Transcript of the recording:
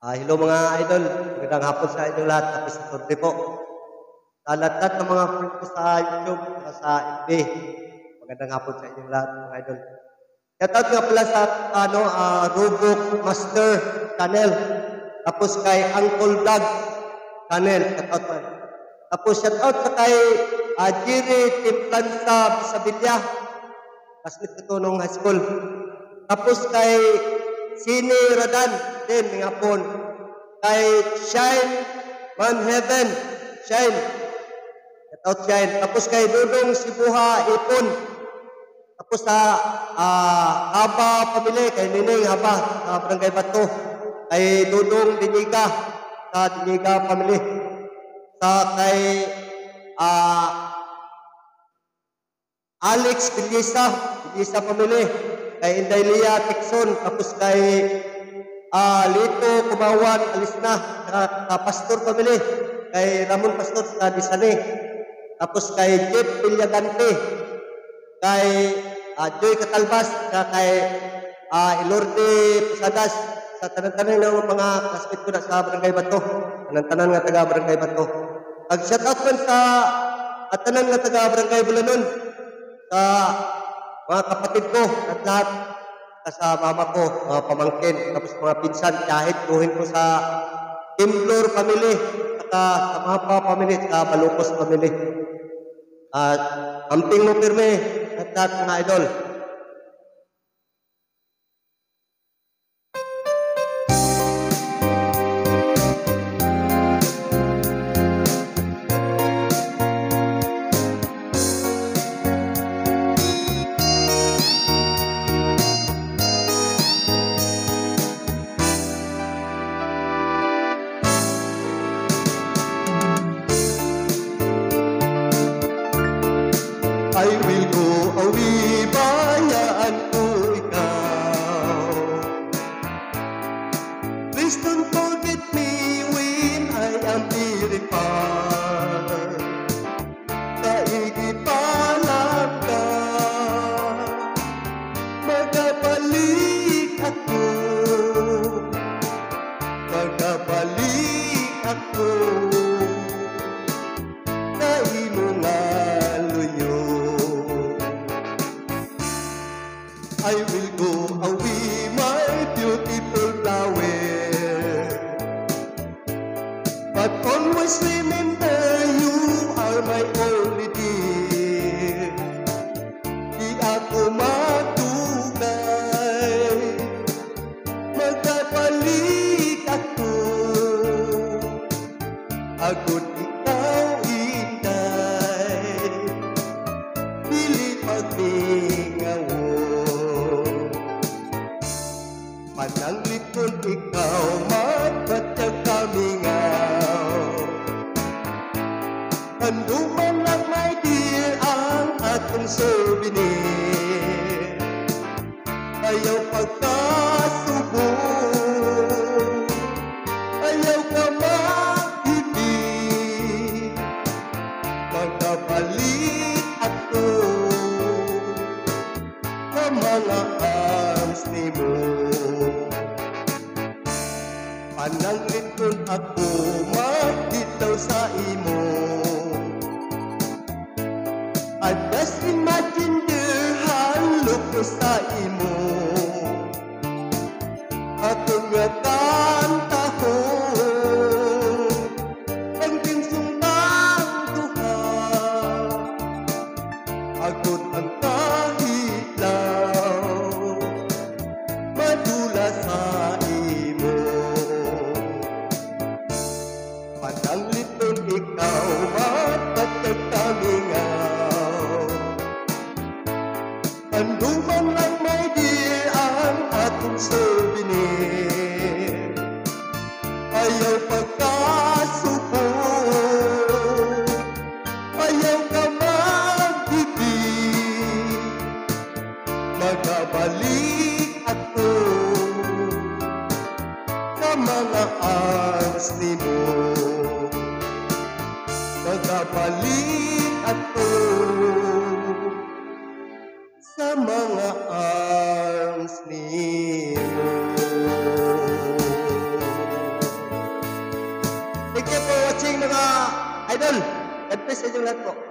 Hello mga idol, magandang hapon sa inyo lahat. Tapos sa turte po. Sa lahat ng mga friend ko sa YouTube, sa FB. Magandang hapon sa inyo lahat mga idol. Shoutout nga pala sa Robok Master Channel. Tapos kay Uncle Vlog Channel. Shoutout man. Tapos shoutout sa kay Jiri Timplansa Bisabilia. Kasmit ko to nung high school. Tapos kay Sini Radan din nga po. Kay Shine Man Heaven. Shine. Shoutout Shine. Tapos kay Dudong Sibuha Ipon. Tapos sa Haba Pamili. Kay Nining Haba sa Barangay Bato. Kay Dudong Diniga sa Diniga Pamili. Sa kay Alex Bilisa Pamili. Kay Inday Lia Tikson, tapos kay Lito Kumawan Alisna, Pastor Pamili, kay Ramon Pastor sa Disane, tapos kay Jeff Villagante, kay Joy Catalbas, kay Ilorde Posadas, sa tanan-tanan ng mga classmate ko na sa Barangay Bato, tanan-tanan nga taga Barangay Bato. Pag-shoutout man sa tanan nga taga Barangay Bulanon, sa mga kapatid ko at lahat, sa mama ko, mga pamangkin, tapos mga pinsan, kahit tuhin ko sa Timblor Family, saka sa Mapa Family, sa Balukos Family. At amping mo pirme at lahat mga idol. I will go away, bayaan ko ikaw. Please don't forget me when I am very far. Kaigi palang ka, magabalik ako, magabalik ako. I will go away, my beautiful flower, but always remember you are my only dear. Di ako matugay, magkabalik ako, agad ikaw inday, dili pagmingaw. Pananglit kung ikaw magbatyag kamingaw. Handuman lang my dear ang atong souvenir. Ayaw pagkasubo, ayaw ka mag-ibig, magkabalik ako sa mga arms ni mo. Pananglit kung ako magditaw sa imo. I just imagine dear halok ko sa imo. Atong nga kantahon ang tinsungtang duha. Agod ang kahitlaw madula sa imo. Pananglit kung ikaw magbatyag kamingaw. Handuman lang my dear ang atong souvenir. Ayaw pagkasubo, ayaw ka mag-ibig, magabalik ako sa mga arms ni mo. Magabalik ako sa mga arms ni mo. Thank you for watching mga idol. God bless sa inyong lahat po.